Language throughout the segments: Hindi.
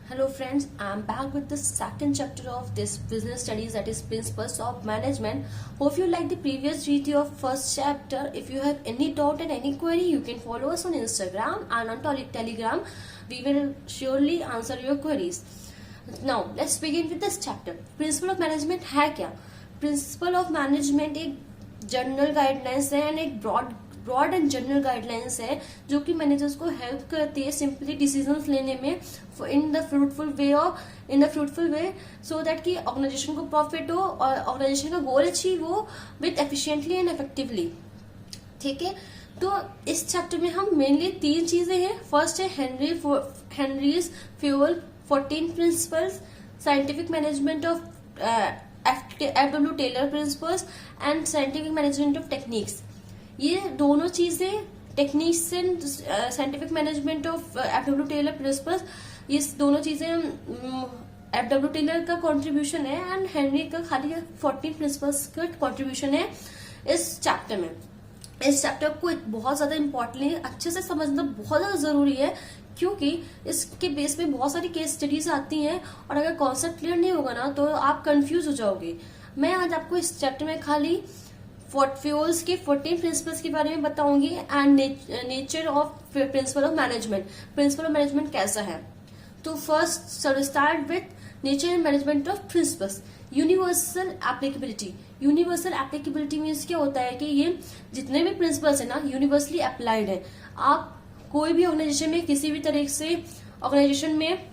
Hello friends, I am back with the second chapter of this business studies, that is principles of management. Hope you like the previous video of first chapter. If you have any doubt and any query, you can follow us on Instagram and on Telegram. We will surely answer your queries. Now let's begin with this chapter. Principle of management है क्या? Principle of management एक जनरल गाइडलाइंस है एंड एक ब्रॉड एंड जनरल गाइडलाइंस है जो कि मैनेजर्स को हेल्प करती है सिंपली डिसीजंस लेने में in the fruitful way so that कि ऑर्गेनाइजेशन को प्रॉफिट हो और ऑर्गेनाइजेशन का गोल अचीव हो विथ एफिशिएंटली एंड इफेक्टिवली। ठीक है, तो इस चैप्टर में हम मेनली 3 चीजें हैं। फर्स्ट है Henri's Fayol 14 principles, scientific management of FW Taylor principles and scientific management of techniques. ये दोनों चीजें techniques and scientific management of FW Taylor principles, ये दोनों चीजें FW टेलर का कंट्रीब्यूशन है एंड हेनरी का खाली 14 प्रिंसिपल्स का कंट्रीब्यूशन है इस चैप्टर में। इस चैप्टर को बहुत ज्यादा इम्पोर्टेंटली अच्छे से समझना बहुत ज्यादा जरूरी है क्योंकि इसके बेस में बहुत सारी केस स्टडीज आती हैं और अगर कॉन्सेप्ट क्लियर नहीं होगा ना तो आप कंफ्यूज हो जाओगे। मैं आज आपको इस चैप्टर में खाली फ्यूल्स के 14 प्रिंसिपल्स के बारे में बताऊंगी and nature of principle of management. Principle of management कैसा है, तो first start with nature and management of principles. Universal applicability. Universal applicability means क्या होता है कि ये जितने भी प्रिंसिपल्स है ना यूनिवर्सली अप्लाइड है। आप कोई भी ऑर्गेनाइजेशन में किसी भी तरह से ऑर्गेनाइजेशन में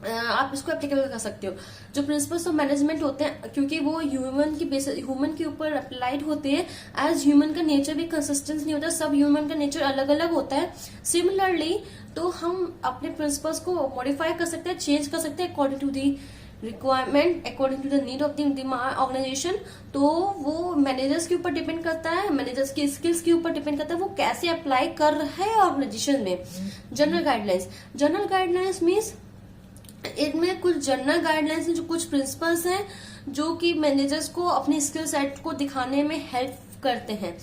आप इसको एप्लीकेबल कर सकते हो। जो प्रिंसिपल्स ऑफ मैनेजमेंट होते हैं क्योंकि वो ह्यूमन के ऊपर अप्लाइड होते हैं, एज ह्यूमन का नेचर भी कंसिस्टेंट नहीं होता, सब ह्यूमन का नेचर अलग अलग होता है। सिमिलरली तो हम अपने प्रिंसिपल्स को मॉडिफाई कर सकते हैं, चेंज कर सकते हैं according to the requirement, according to the need of the organisation. तो वो मैनेजर्स के ऊपर डिपेंड करता है, मैनेजर्स की स्किल्स के ऊपर डिपेंड करता है वो कैसे अप्लाई कर रहे हैं ऑर्गेनाइजेशन में। जनरल गाइडलाइंस मीन्स इनमें कुछ जनरल गाइडलाइंस हैं, जो कुछ प्रिंसिपल्स हैं जो कि मैनेजर्स को अपनी स्किल सेट को दिखाने में हेल्प करते हैं।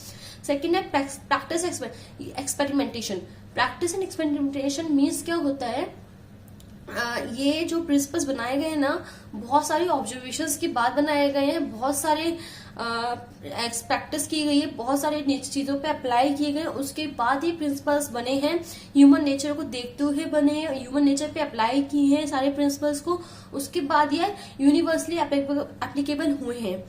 सेकेंड है practice experimentation. Practice and experimentation means क्या होता है, ये जो प्रिंसिपल्स बनाए गए हैं ना बहुत सारी ऑब्जर्वेशंस के बाद बनाए गए हैं, बहुत सारे प्रैक्टिस की गई है, बहुत सारे चीजों पे अप्लाई किए गए, उसके बाद ये प्रिंसिपल्स बने हैं। ह्यूमन नेचर को देखते हुए बने हैं, ह्यूमन नेचर पे अप्लाई किए हैं सारे प्रिंसिपल्स को, उसके बाद ये यूनिवर्सली एप्लीकेबल हुए हैं।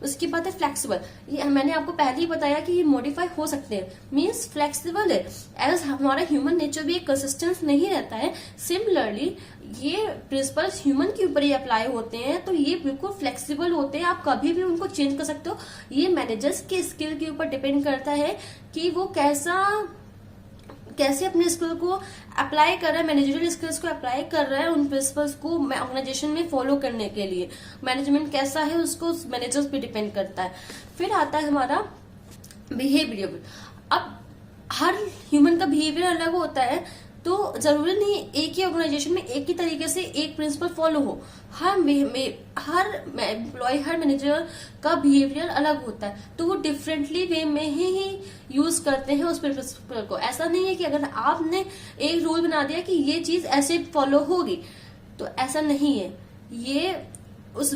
उसके बाद है फ्लेक्सिबल। ये मैंने आपको पहले ही बताया कि ये मॉडिफाई हो सकते हैं, मीन्स फ्लेक्सिबल है, एज हमारा ह्यूमन नेचर भी एक कंसिस्टेंस नहीं रहता है। सिमिलरली ये प्रिंसिपल्स ह्यूमन के ऊपर ही अप्लाई होते हैं तो ये बिल्कुल फ्लेक्सिबल होते हैं, आप कभी भी उनको चेंज कर सकते हो। ये मैनेजर्स के स्किल के ऊपर डिपेंड करता है कि वो कैसे अपने स्किल को अप्लाई कर रहा है, मैनेजरियल स्किल्स को अप्लाई कर रहा है उन प्रिंसिपल्स को ऑर्गेनाइजेशन में फॉलो करने के लिए। मैनेजमेंट कैसा है उसको मैनेजर्स पे डिपेंड करता है। फिर आता है हमारा बिहेवियर। अब हर ह्यूमन का बिहेवियर अलग होता है तो जरूरी नहीं एक ही ऑर्गेनाइजेशन में एक ही तरीके से एक प्रिंसिपल फॉलो हो। हर एम्प्लॉय, हर मैनेजर का बिहेवियर अलग होता है तो वो डिफरेंटली वे में ही यूज करते हैं उस प्रिंसिपल को। ऐसा नहीं है कि अगर आपने एक रूल बना दिया कि ये चीज ऐसे फॉलो होगी तो ऐसा नहीं है। ये उस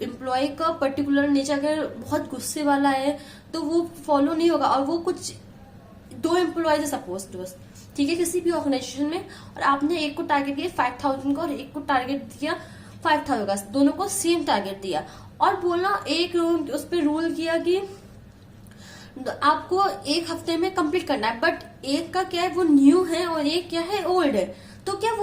एम्प्लॉय का पर्टिकुलर नेचर अगर बहुत गुस्से वाला है तो वो फॉलो नहीं होगा। और वो कुछ 2 एम्प्लॉयज है सपोज टू, ठीक है, किसी भी ऑर्गेनाइजेशन में, और आपने एक को टारगेट दिया 5000 का और एक को टारगेट दिया 5000 का, दोनों को सेम टारगेट दिया और बोला एक उस पर रूल किया कि आपको 1 हफ्ते में कंप्लीट करना है, बट एक का क्या है वो न्यू है और एक क्या है ओल्ड है, तो क्या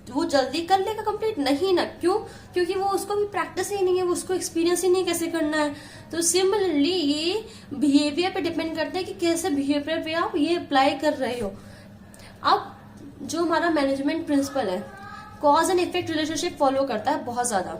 वो जल्दी कर लेगा कंप्लीट? नहीं ना, क्यों? क्योंकि वो उसको भी प्रैक्टिस ही नहीं है, वो उसको एक्सपीरियंस ही नहीं कैसे करना है। तो सिमिलरली ये बिहेवियर पे डिपेंड करता है कि कैसे बिहेवियर पे आप ये अप्लाई कर रहे हो। अब जो हमारा मैनेजमेंट प्रिंसिपल है cause and effect relationship follow करता है बहुत ज्यादा।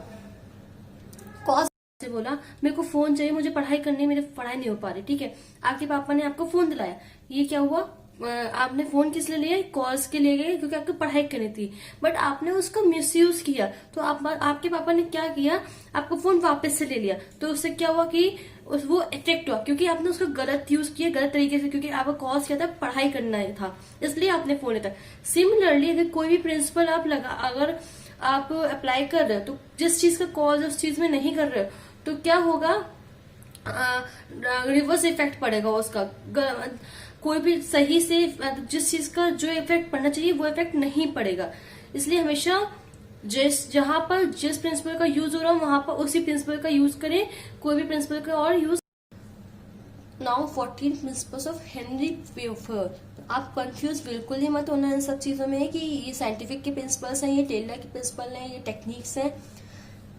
कॉज से बोला मेरे को फोन चाहिए, मुझे पढ़ाई करनी है, मेरी पढ़ाई नहीं हो पा रही, ठीक है, आपके पापा ने आपको फोन दिलाया, ये क्या हुआ? आपने फोन किस लिए लिया, कॉल्स के लिए गए क्योंकि आपको पढ़ाई करनी थी, बट आपने उसका मिसयूज किया, तो आपके पापा ने क्या किया, आपको फोन वापस से ले लिया। तो उससे क्या हुआ कि वो अट्रैक्ट हुआ, क्योंकि आपने उसको गलत यूज किया, गलत तरीके से, क्योंकि आपका कॉज क्या था, पढ़ाई करना ही था, इसलिए आपने फोन लिया था। सिमिलरली अगर कोई भी प्रिंसिपल अगर आप अप्लाई कर रहे हो, तो जिस चीज का कॉज उस चीज में नहीं कर रहे हो, तो क्या होगा, रिवर्स इफेक्ट पड़ेगा उसका। कोई भी सही से जिस चीज का जो इफेक्ट पड़ना चाहिए वो इफेक्ट नहीं पड़ेगा। इसलिए हमेशा जहां पर जिस प्रिंसिपल का यूज हो रहा हो वहां पर उसी प्रिंसिपल का यूज करें, कोई भी प्रिंसिपल का और use. Now 14 principles of Henry पेफर। आप कंफ्यूज बिल्कुल ही मत होना इन सब चीजों में कि ये साइंटिफिक के प्रिंसिपल्स हैं, ये टेलर के प्रिंसिपल हैं, ये टेक्निक्स हैं।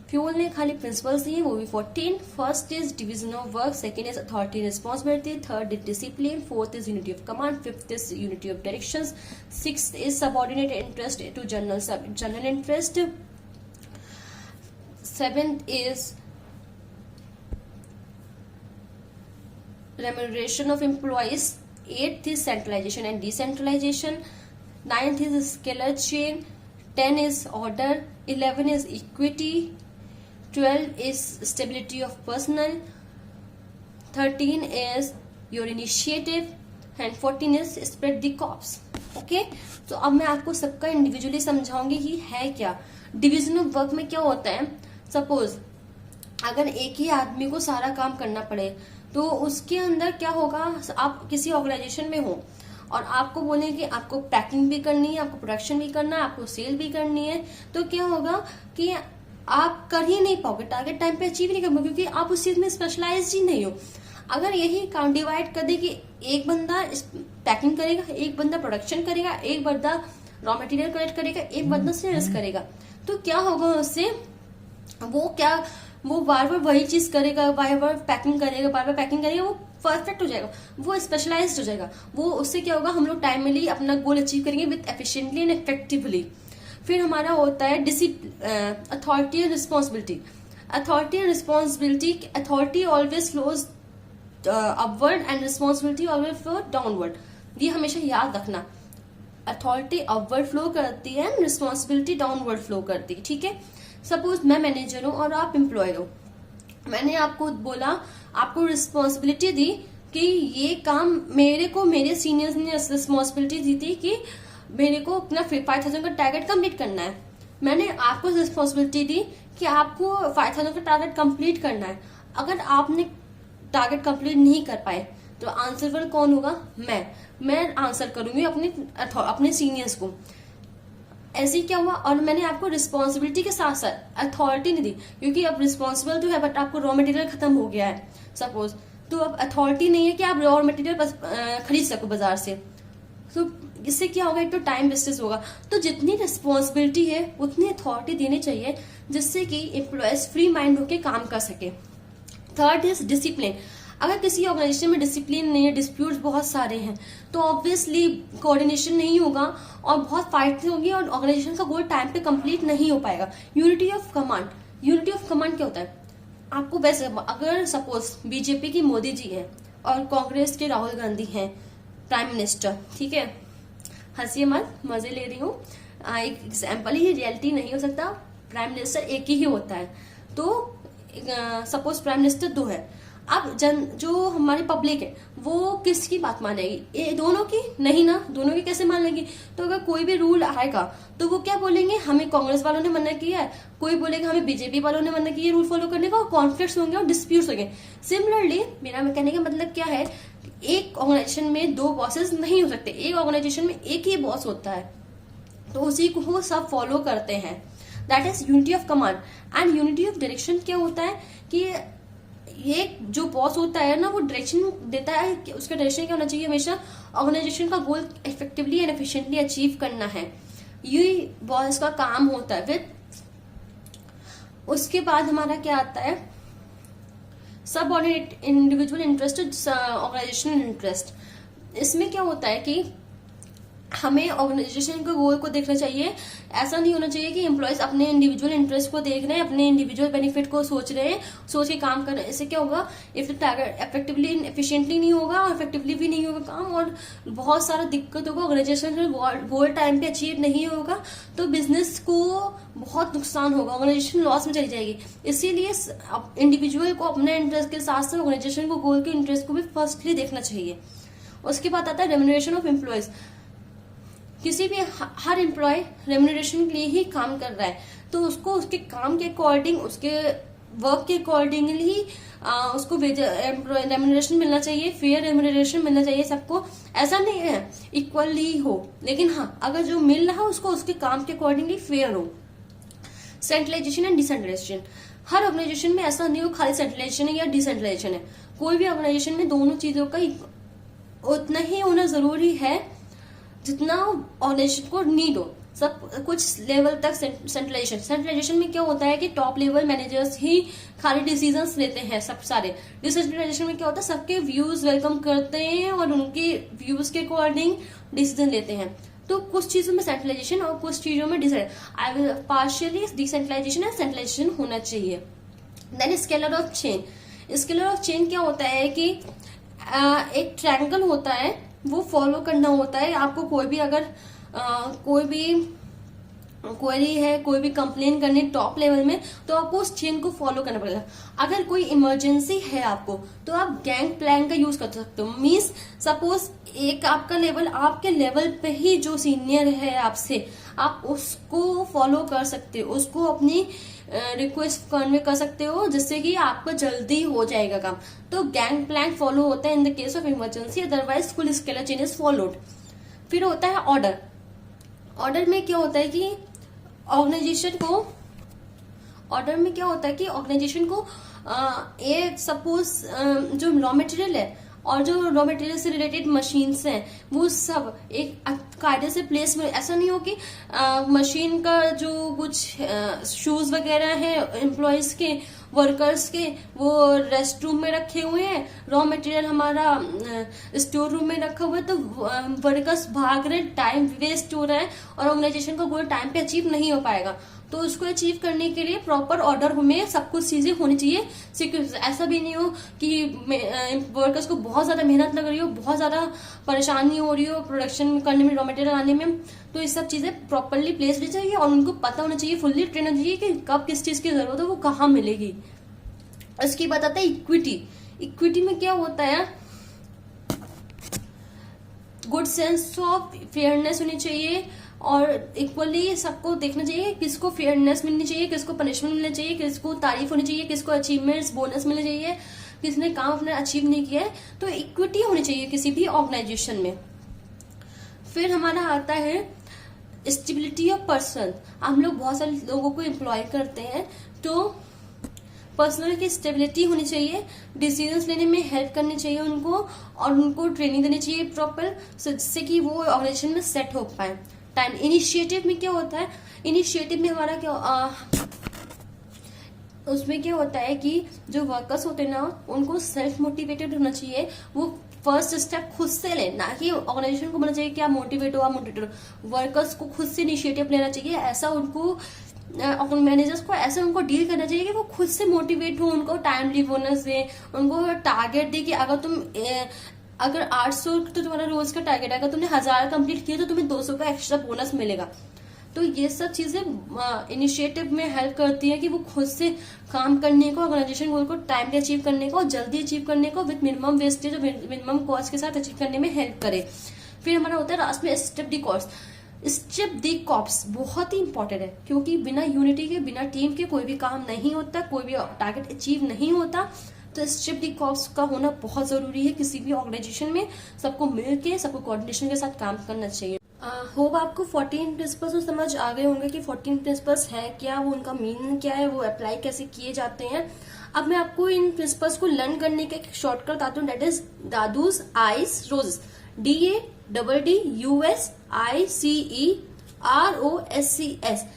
फ्यूल ने खाली प्रिंसिपल्स दिए, वो भी 14। First is division of work, second is authority responsibility, third is discipline, fourth is unity of command, fifth is unity of direction, sixth is subordinate interest to general interest, seventh is remuneration of employees, 8th is centralization and decentralization, 9th is scalar chain, 10 is order, 11 is equity, 12 is stability of personnel, 13 is your initiative and 14 is spread the corps. Okay, तो अब मैं आपको सबका इंडिविजुअली समझाऊंगी कि है क्या डिवीजन ऑफ वर्क में क्या होता है। सपोज अगर एक ही आदमी को सारा काम करना पड़े, तो उसके अंदर क्या होगा, आप किसी ऑर्गेनाइजेशन में हो और आपको बोले कि आपको पैकिंग भी करनी है, आपको प्रोडक्शन भी करना है, आपको सेल भी करनी है, तो क्या होगा कि आप कर ही नहीं पाओगे, टारगेट टाइम पे अचीव नहीं कर पाओगे, क्योंकि आप उस चीज में स्पेशलाइज्ड ही नहीं हो। अगर यही काम डिवाइड कर दे कि एक बंदा पैकिंग करेगा, एक बंदा प्रोडक्शन करेगा, एक बंदा रॉ मटेरियल कलेक्ट करेगा, एक बंदा सेल्स करेगा, तो क्या होगा उससे, वो बार बार वही चीज करेगा, बार बार पैकिंग करेगा, वो परफेक्ट हो जाएगा, वो स्पेशलाइज्ड हो जाएगा। वो उससे क्या होगा, हम लोग टाइमली अपना गोल अचीव करेंगे विथ एफिशिएंटली एंड इफेक्टिवली। फिर हमारा होता है authority and responsibility. Authority always flows upward and responsibility always flow downward. ये हमेशा याद रखना, अथॉरिटी अपवर्ड फ्लो करती है, रिस्पॉन्सिबिलिटी डाउनवर्ड फ्लो करती है, ठीक है। सपोज मैं मैनेजर हूं और आप एम्प्लॉय हो, मैंने आपको बोला, आपको रिस्पॉन्सिबिलिटी दी कि ये काम मेरे सीनियर्स ने रिस्पॉन्सिबिलिटी दी थी कि मेरे को अपना 5000 का टारगेट कंप्लीट करना है। मैंने आपको रिस्पॉन्सिबिलिटी दी कि आपको 5000 का टारगेट कंप्लीट करना है। अगर आपने टारगेट कंप्लीट नहीं कर पाए तो आंसरफुल कौन होगा, मैं आंसर करूंगी अपने सीनियर्स को। ऐसे क्या हुआ, और मैंने आपको रिस्पॉन्सिबिलिटी के साथ साथ अथॉरिटी नहीं दी, क्योंकि अब रिस्पॉन्सिबल तो है बट आपको रॉ मटेरियल खत्म हो गया है सपोज, तो अब अथॉरिटी नहीं है कि आप रॉ मटेरियल खरीद सको बाजार से। तो इससे क्या होगा, एक तो टाइम वेस्टेज होगा। तो जितनी रिस्पॉन्सिबिलिटी है उतनी अथॉरिटी देनी चाहिए, जिससे कि एम्प्लॉयज फ्री माइंड होकर काम कर सके। Third is discipline. अगर किसी ऑर्गेनाइजेशन में डिसिप्लिन नहीं है, डिस्प्यूट्स बहुत सारे हैं, तो ऑब्वियसली कोऑर्डिनेशन नहीं होगा और बहुत फाइट होगी और ऑर्गेनाइजेशन का गोल टाइम पे कंप्लीट नहीं हो पाएगा। यूनिटी ऑफ कमांड क्या होता है, आपको वैसे अगर सपोज बीजेपी की मोदी जी है और कांग्रेस के राहुल गांधी हैं प्राइम मिनिस्टर, ठीक है, हंसी मत, मजे ले रही हूँ, एक एग्जाम्पल ही, रियलिटी नहीं हो सकता, प्राइम मिनिस्टर एक ही होता है। तो सपोज प्राइम मिनिस्टर 2 है, अब जो हमारी पब्लिक है वो किसकी बात मानेगी, ये दोनों की नहीं ना, दोनों की कैसे मान लेगी। तो अगर कोई भी रूल आएगा तो वो क्या बोलेंगे, हमें कांग्रेस वालों ने मना किया है, कोई बोलेगा हमें बीजेपी वालों ने मना किया रूल फॉलो करने का, और कॉन्फ्लिक्ट्स होंगे और डिस्प्यूट्स होंगे। सिमिलरली मेरा कहने का मतलब क्या है, एक ऑर्गेनाइजेशन में 2 बॉसेस नहीं हो सकते, एक ऑर्गेनाइजेशन में एक ही बॉस होता है, तो उसी को वो सब फॉलो करते हैं। That is unity of command. And unity of direction क्या होता है कि ये जो बॉस होता है ना, वो डायरेक्शन देता है कि उसका डायरेक्शन क्या होना चाहिए, हमेशा ऑर्गेनाइजेशन का गोल इफेक्टिवली एंड एफिशिएंटली अचीव करना है, ये बॉस का काम होता है। फिर उसके बाद हमारा क्या आता है, subordinate individual interest, organisational interest. इसमें क्या होता है कि हमें ऑर्गेनाइजेशन के गोल को देखना चाहिए। ऐसा नहीं होना चाहिए कि एम्प्लॉयज अपने इंडिविजुअल इंटरेस्ट को देख रहे हैं, अपने इंडिविजुअल बेनिफिट को सोच रहे हैं, सोच के काम कर रहे हैं। इससे क्या होगा, इफ टारगेट इफेक्टिवली एफिशिएंटली नहीं होगा और इफेक्टिवली भी नहीं होगा काम, और बहुत सारा दिक्कत होगा, ऑर्गेनाइजेशन में गोल टाइम पे अचीव नहीं होगा, तो बिजनेस को बहुत नुकसान होगा, ऑर्गेनाइजेशन लॉस में चली जाएगी। इसीलिए इंडिविजुअल को अपने इंटरेस्ट के साथ साथ ऑर्गेनाइजेशन को गोल के इंटरेस्ट को भी फर्स्टली देखना चाहिए। उसके बाद आता है रेम्यूनरेशन ऑफ एम्प्लॉयज। किसी भी हर एम्प्लॉय रेम्यूनरेशन के लिए ही काम कर रहा है, तो उसको उसके काम के अकॉर्डिंग, उसके वर्क के अकॉर्डिंगली उसको रेम्यूनरेशन मिलना चाहिए, फेयर रेम्यूनरेशन मिलना चाहिए सबको। ऐसा नहीं है इक्वली हो, लेकिन हाँ अगर जो मिल रहा है उसको उसके काम के अकॉर्डिंगली फेयर हो। Centralisation and decentralisation. हर ऑर्गेनाइजेशन में ऐसा नहीं हो खाली सेंट्रलाइजेशन है या डिसेंट्रलाइजेशन है। कोई भी ऑर्गेनाइजेशन में दोनों चीजों का उतना ही होना जरूरी है जितना ऑर्गेनाइजेशन को नीड हो। सब कुछ लेवल तक सेंट्रलाइजेशन में क्या होता है कि टॉप लेवल मैनेजर्स ही खाली डिसीजंस लेते हैं सब सारे। डिसेंट्रलाइजेशन में क्या होता है, सबके व्यूज वेलकम करते हैं और उनके व्यूज के अकॉर्डिंग डिसीजन लेते हैं। तो कुछ चीजों में सेंट्रलाइजेशन और कुछ चीजों में पार्शियली डिसेंट्रलाइजेशन एंड सेंट्रलाइजेशन होना चाहिए। Then scalar of chain. Scalar of chain क्या होता है कि एक ट्रायंगल होता है, वो फॉलो करना होता है आपको। कोई भी अगर कोई भी क्वेरी है, कोई भी कंप्लेन करनी टॉप लेवल में, तो आपको उस चेन को फॉलो करना पड़ेगा। अगर कोई इमरजेंसी है आपको, तो आप गैंग प्लान का यूज कर सकते हो। मीन्स सपोज एक आपका लेवल, आपके लेवल पे ही जो सीनियर है आपसे, आप उसको फॉलो कर सकते हो, उसको अपनी रिक्वेस्ट कन्वे कर सकते हो, जिससे कि आपको जल्दी हो जाएगा काम। तो गैंग प्लान फॉलो होता है in the case of emergency, otherwise full scalar chain is followed. फिर होता है ऑर्डर। ऑर्डर में क्या होता है कि ऑर्गेनाइजेशन को एक सपोज जो रॉ मटेरियल है और जो रॉ मटेरियल से रिलेटेड मशीन्स हैं, वो सब एक कायदे से प्लेस में। ऐसा नहीं हो कि मशीन का जो कुछ शूज वगैरह है एम्प्लॉयज के, वर्कर्स के, वो रेस्ट रूम में रखे हुए हैं, रॉ मटेरियल हमारा स्टोर रूम में रखा हुआ है, तो वर्कर्स भाग रहे, टाइम वेस्ट हो रहा है और ऑर्गेनाइजेशन का गोल टाइम पे अचीव नहीं हो पाएगा। तो उसको अचीव करने के लिए प्रॉपर ऑर्डर में सब कुछ चीजें होनी चाहिए। ऐसा भी नहीं हो कि वर्कर्स को बहुत ज्यादा मेहनत लग रही हो, बहुत ज्यादा परेशानी हो रही हो प्रोडक्शन करने में, रॉ मटेरियल आने में। तो ये सब चीजें प्रॉपरली प्लेस होनी चाहिए और उनको पता होना चाहिए, फुल्ली ट्रेन होना चाहिए कि कब किस चीज की जरूरत है, वो कहाँ मिलेगी। इसकी बात आता है इक्विटी। इक्विटी में क्या होता है, गुड सेंस ऑफ फेयरनेस होनी चाहिए और इक्वली सबको देखना चाहिए, किसको फेयरनेस मिलनी चाहिए, किसको पनिशमेंट मिलनी चाहिए, किसको तारीफ होनी चाहिए, किसको अचीवमेंट्स बोनस मिलने चाहिए, किसने काम अपना अचीव नहीं किया है। तो इक्विटी होनी चाहिए किसी भी ऑर्गेनाइजेशन में। फिर हमारा आता है स्टेबिलिटी ऑफ पर्सन। हम लोग बहुत सारे लोगों को एम्प्लॉय करते हैं, तो पर्सनल की स्टेबिलिटी होनी चाहिए, डिसीजंस लेने में हेल्प करनी चाहिए उनको और उनको ट्रेनिंग देनी चाहिए प्रॉपर, जिससे कि वो ऑर्गेनाइजेशन में सेट हो पाए। टाइम इनिशिएटिव में क्या होता है, इनिशिएटिव में हमारा क्या उसमें क्या होता है कि जो वर्कर्स होते हैं ना, उनको सेल्फ मोटिवेटेड होना चाहिए। वो फर्स्ट स्टेप खुद से ले, ना कि ऑर्गेनाइजेशन को बोलना चाहिए कि आप मोटिवेट हो। वर्कर्स को खुद से इनिशिएटिव लेना चाहिए। ऐसा उनको मैनेजर्स को ऐसे उनको डील करना चाहिए कि वो खुद से मोटिवेट हो, उनको टाइमली बोनस दे, उनको टारगेट दे कि अगर 800 तो तुम्हारा रोज का टारगेट है, अगर तुमने 1000 कंप्लीट किया तो तुम्हें 200 का एक्स्ट्रा बोनस मिलेगा। तो ये सब चीजें इनिशिएटिव में हेल्प करती है कि वो खुद से काम करने को, ऑर्गेनाइजेशन गोल को टाइमली अचीव करने को, जल्दी अचीव करने को, विद मिनिमम वेस्टेज और मिनिमम कॉस्ट के साथ अचीव करने में हेल्प करे। फिर हमारा होता है लास्ट में स्टेप दी कॉस्ट। स्टेप दी कॉप्स बहुत ही इंपॉर्टेंट है, क्योंकि बिना यूनिटी के, बिना टीम के कोई भी काम नहीं होता, कोई भी टारगेट अचीव नहीं होता। तो स्टेप दी कॉप्स का होना बहुत जरूरी है किसी भी ऑर्गेनाइजेशन में। सबको मिलके, सबको कोऑर्डिनेशन के साथ काम करना चाहिए। होप आपको 14 प्रिंसिपल्स समझ आ गए होंगे कि 14 प्रिंसिपल्स है क्या, वो उनका मीनिंग क्या है, वो अप्लाई कैसे किए जाते हैं। अब मैं आपको इन प्रिंसिपल्स को लर्न करने का एक शॉर्टकट बताती हूँ, दैट इज दादूस ice roses. DADDUSICEROSCS।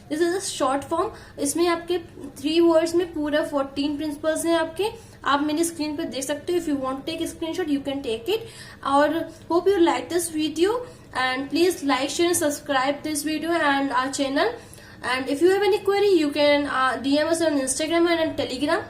This is a short form. इसमें आपके 3 वर्ड्स में पूरा 14 प्रिंसिपल्स हैं आपके। आप मेरी स्क्रीन पे देख सकते हो। If you want to take screenshot you can take it. और hope you like this video and please like, share and subscribe this video and our channel. And if you have any query, you can DM us on Instagram and on Telegram.